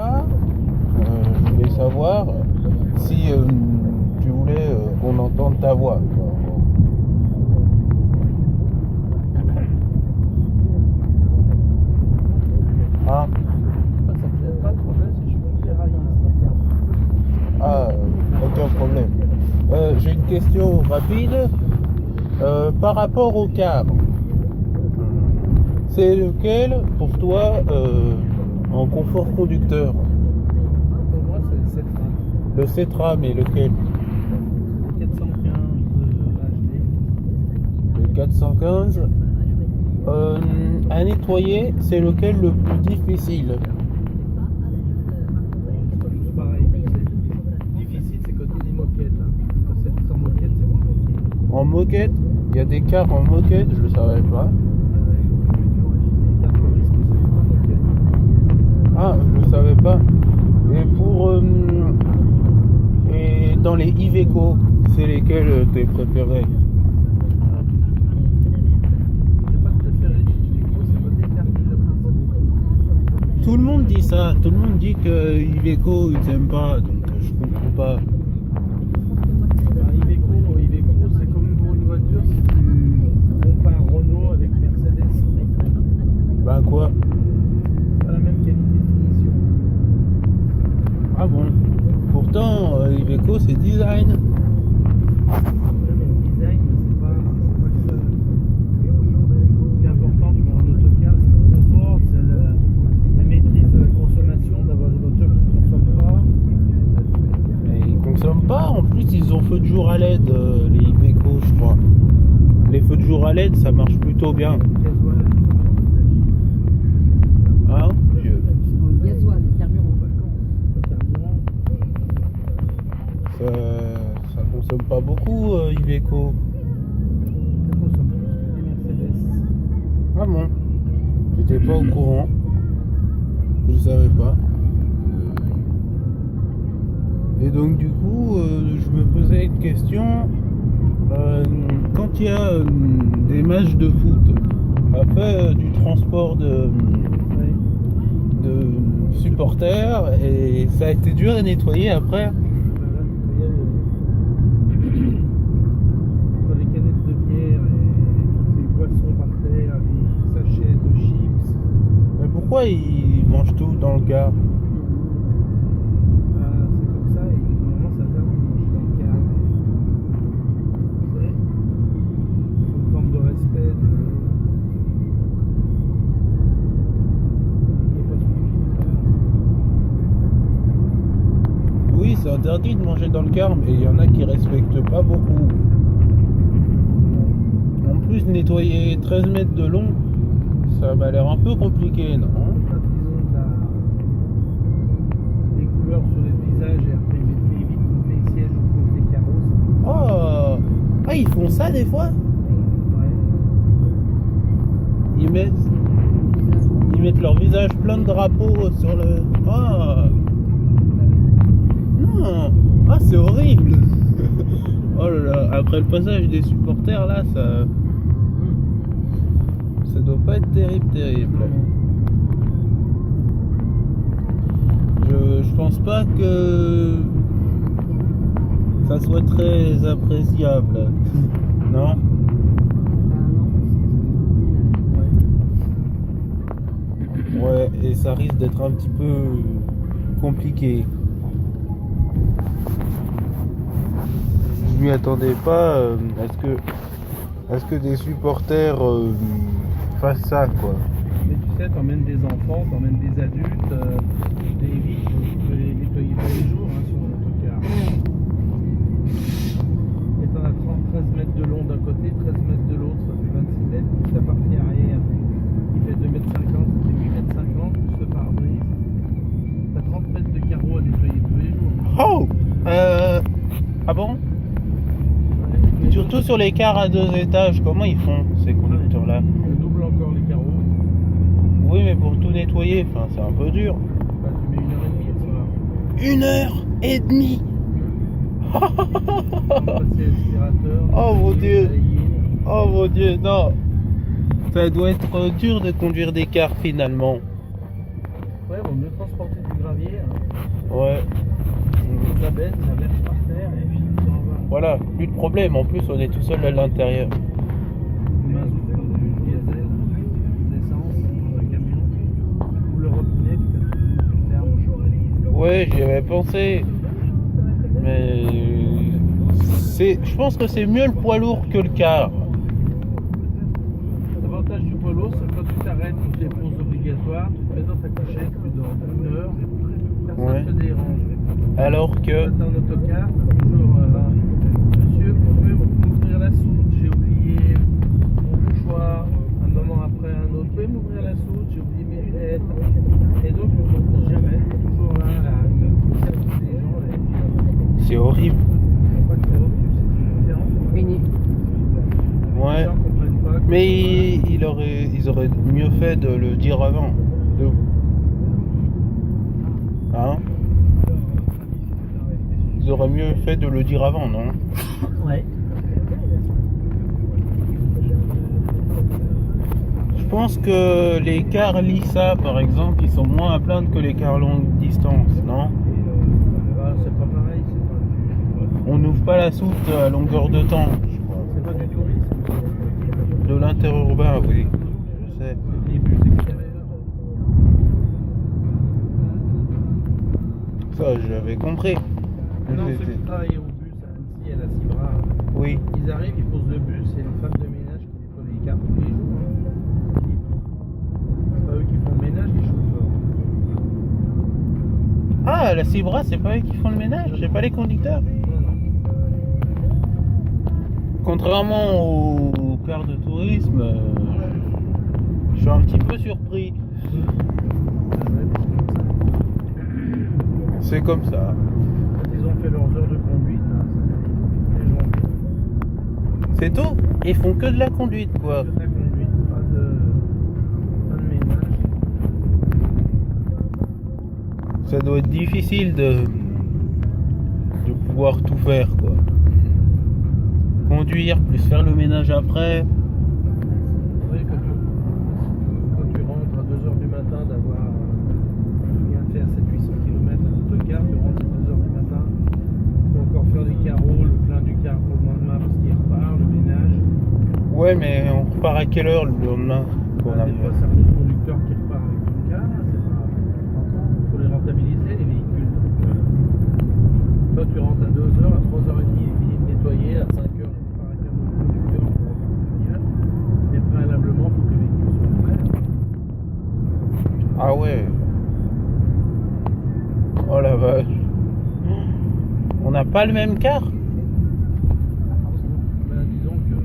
ça, je voulais savoir si tu voulais qu'on entende ta voix. Ah, Ça me gêne pas de problème si je suis ferrailliste. ah aucun problème. J'ai une question rapide. Par rapport au car, c'est lequel pour toi en confort conducteur? Pour moi, c'est le 7 Le Cetra, mais lequel? Le 415 HD. Le 415. À nettoyer, c'est lequel le plus difficile? C'est tous pareil. Difficile, c'est côté des moquettes. Quand c'est en moquette, c'est compliqué. En moquette? Il y a des cars en moquette, je ne savais pas. Les cartes risques, c'est en moquette. Ah, je ne savais pas. Et et dans les Iveco, c'est lesquels tes préférés? J'ai pas de préféré chez Iveco, c'est pas des cartes que j'apprécie. Tout le monde dit ça. Tout le monde dit que Iveco, ils n'aiment pas. Donc je comprends pas. Iveco, c'est comme pour une voiture, si tu compares Renault avec Mercedes. Bah quoi? Pas la même qualité de finition. Ah bon? Pourtant, Iveco, c'est design. Ouais, mais le design, c'est pas que ça. Ce qui est important pour un autocar, c'est le confort, c'est la maîtrise de la consommation, d'avoir des voitures qui ne consomment pas. Mais ils consomment pas. En plus, ils ont feu de jour à LED, les Iveco, je crois. Les feux de jour à LED, ça marche plutôt bien. Gasoil. Hein, vieux? Gasoil, carburant. Le carburant. Ça consomme pas beaucoup, Iveco. Ça consomme plus que des Mercedes. Ah bon? J'étais pas au courant. Je savais pas. Et donc du coup, je me posais une question. Quand il y a des matchs de foot, après du transport de supporters, et ça a été dur à nettoyer après. Entre les canettes de bière et les boissons par terre, les sachets de chips. Mais pourquoi ils mangent tout dans le car? C'est comme ça, et normalement ça vient de manger dans le car. Vous savez, c'est une forme de respect qui n'est pas suffisant. Oui, c'est interdit de manger dans le car, mais il y en a qui respectent pas beaucoup. En plus, nettoyer 13 mètres de long, ça m'a l'air un peu compliqué, non? Quand ils ont des couleurs sur les visages et après ils mettent les vitres contre les sièges ou contre les carreaux, Oh! Ah, ils font ça des fois? ouais. Ils mettent leur visage plein de drapeaux sur le... Ah! Non! Ah, c'est horrible! Oh là là, après le passage des supporters, là, ça doit pas être terrible. Je pense pas que ça soit très appréciable. Non? Ouais, et ça risque d'être un petit peu compliqué. Je m'y attendais pas. Est-ce que des supporters fassent ça, quoi? Mais tu sais, t'emmènes des enfants, t'emmènes des adultes, des vitres, tu peux les nettoyer tous les jours sur l'autocar. Et t'en as 13 mètres de long d'un côté, 13 mètres de l'autre, ça fait 26 mètres, plus la partie arrière qui fait 2,50 m, ça fait 8,50 m, plus le pare-brise. T'as 30 mètres de carreaux à nettoyer tous les jours. Oh! Ah bon? Ouais. Surtout sur les cars à 2 étages, comment ils font ces conducteurs-là? On double encore les carreaux. Oui, mais pour tout nettoyer, enfin, c'est un peu dur. Bah, tu mets 1h30 1h30! on va passer l'aspirateur. Oh mon Dieu. balayer. Oh mon Dieu, non! Ça doit être dur de conduire des cars finalement. Ouais, vaut mieux transporter du gravier voilà, plus de problème. En plus, on est tout seul à l'intérieur. Du mazout, du diesel, de l'essence dans un camion. Ou le robinet, tu fermes. Ouais, j'y avais pensé. Mais je pense que c'est mieux le poids lourd que le car. L'avantage du polo, c'est que quand tu t'arrêtes pour tes pauses obligatoires, tu te mets dans ta couchette, tu dors 1 heure, personne ne Ouais. te dérange. Alors Quand que, tu es en autocar, toujours, monsieur, vous pouvez m'ouvrir la soute, j'ai oublié mon mouchoir. Un moment après, un autre, vous pouvez m'ouvrir la soute, j'ai oublié mes lunettes. Et donc, on ne repose jamais, toujours là, les gens, c'est horrible. pas que c'est horrible, c'est différent. Fini. Ouais. Les gens comprennent pas que- Mais ils auraient mieux fait de le dire avant. Hein? Ils auraient mieux fait de le dire avant, non? Ouais. Je pense que les cars Lisa, par exemple, ils sont moins à plaindre que les cars longue distance, non? C'est pas pareil, On n'ouvre pas la soute à longueur de temps, je crois. c'est pas du tourisme. De l'interurbain, oui, je sais. Les bus extérieurs. Ça, j'avais compris. Non, ceux qui travaillent au bus à Annecy, à la Cibra, Oui. ils arrivent, ils posent le bus et les femmes de ménage qui nettoient les cartes tous les jours. C'est pas eux qui font le ménage, les chauffeurs. Ah, la Cibra, c'est pas eux qui font le ménage, c'est pas les conducteurs. Non, non. Contrairement aux cars de tourisme, je suis un petit peu surpris. C'est comme ça. Quand ils ont fait leurs heures de conduite, hein, les gens C'est tout. Ils font que de la conduite, quoi. de la conduite, pas de ménage. Ça doit être difficile de pouvoir tout faire, quoi. Conduire, plus faire le ménage après. Oui, quand tu rentres à 2h du matin d'avoir bien fait à 700-800 km à l'autocar, tu rentres à 2h du matin, tu peux encore faire les carreaux, le plein du car pour le lendemain parce qu'il repart, le ménage. Ouais, mais on repart à quelle heure le lendemain qu'on Des arrive? fois, c'est un conducteur qui repart avec ton car, il faut les rentabiliser, les véhicules. Toi, tu rentres à 2h, à 3h30, il est fini de nettoyer, à 5h, il repart avec un autre conducteur pour revenir. Mais préalablement, il faut que les véhicules soient prêts. Ah ouais. Oh la vache. On n'a pas le même car? Ben, disons que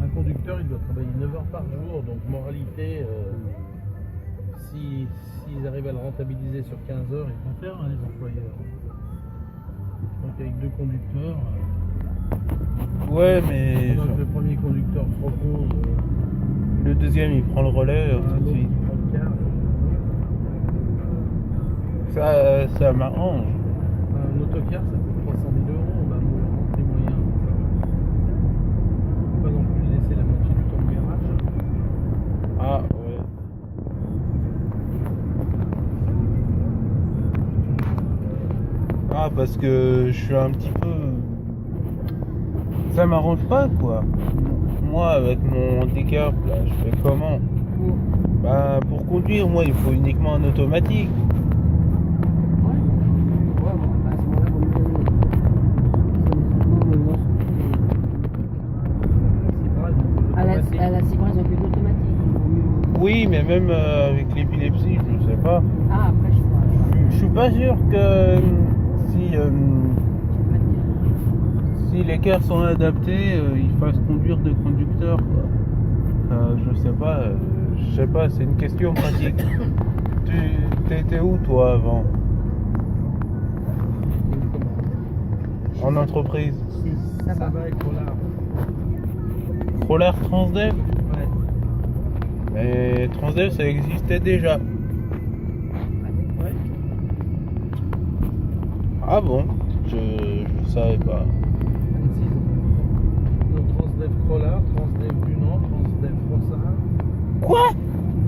un conducteur il doit travailler 9 heures par jour, donc moralité, s'ils arrivent à le rentabiliser sur 15 heures, ils vont faire, hein, les employeurs. Donc avec 2 conducteurs, Ouais, mais pendant que le premier conducteur se repose, le deuxième il prend le relais tout de l'autre suite. qui prend le car. Ça m'arrange. Un autocar ça coûte 300 000 €, ben, les moyens. On peut pas non plus laisser la moitié du temps au garage. Ah ouais. Ah parce que je suis un petit peu... Ça m'arrange pas quoi. Moi avec mon handicap là, je fais comment? Bah pour conduire moi il faut uniquement un automatique. Ouais. Ouais, bon, à ce moment-là, vaut mieux. C'est pareil, donc, À l'automatique. la Cibra, ils ont plus d'automatique. Il vaut mieux. Oui mais même avec l'épilepsie je sais pas. Ah, après, je vois. Je suis pas sûr que si, Je sais pas te dire. si les cars sont adaptés, ils fassent conduire de conducteurs quoi. Je sais pas, c'est une question pratique. T'étais où toi avant? En entreprise? Ça Ça va. va avec Polar. Roller Transdev? Ouais. Mais Transdev ça existait déjà. Ouais. Ah bon? Je savais pas. 26 ans. Donc Transdev Polar, Transdev Lunan, Transdev Frossard. Quoi?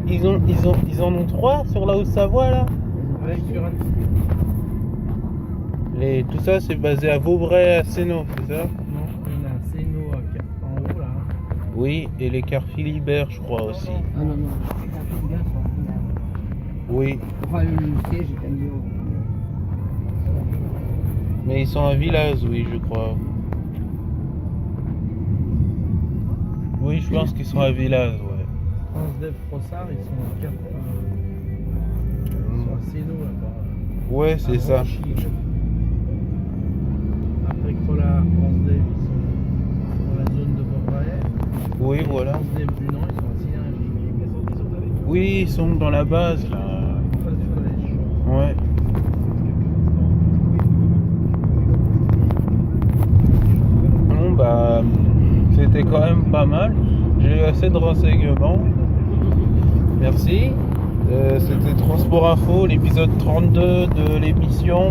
Ils en ont 3 sur la Haute-Savoie là? Ouais, sur Annecy. Tout ça, c'est basé à Vaubray, à Sénaux, c'est ça? Non, on a un Céno en haut là. Oui, et les cars Philibert, je crois aussi. Ah non, non, les gars sont à Villaz. Oui, Enfin, le siège est à Lyon. mais ils sont à Villaz, oui, je crois. Oui, je pense qu'ils sont à Villaz, ouais. Transdev Frossard, ils sont à ils sont à Céno là-bas. Ouais, c'est ça. Ronchy. Après Crollard, Transdev, ils sont dans la zone de Vaubray. Oui, voilà. Transdev du Nord, ils sont à Sillingy. Oui, ils sont dans la base, là. En face du collège. Ouais. Bon, bah, c'était quand même pas mal. J'ai eu assez de renseignements. Merci. C'était Transport Info, l'épisode 32 de l'émission.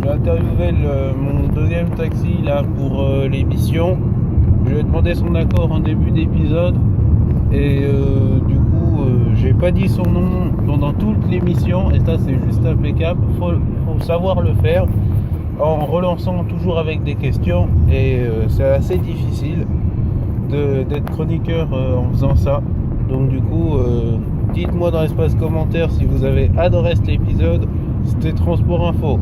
J'ai interviewé mon deuxième taxi là pour l'émission. Je lui ai demandé son accord en début d'épisode. Et du coup, j'ai pas dit son nom pendant toute l'émission. Et ça, c'est juste impeccable. Faut savoir le faire en relançant toujours avec des questions. Et c'est assez difficile d'être chroniqueur en faisant ça. Donc du coup, dites-moi dans l'espace commentaire si vous avez adoré cet épisode. C'était Transport Info.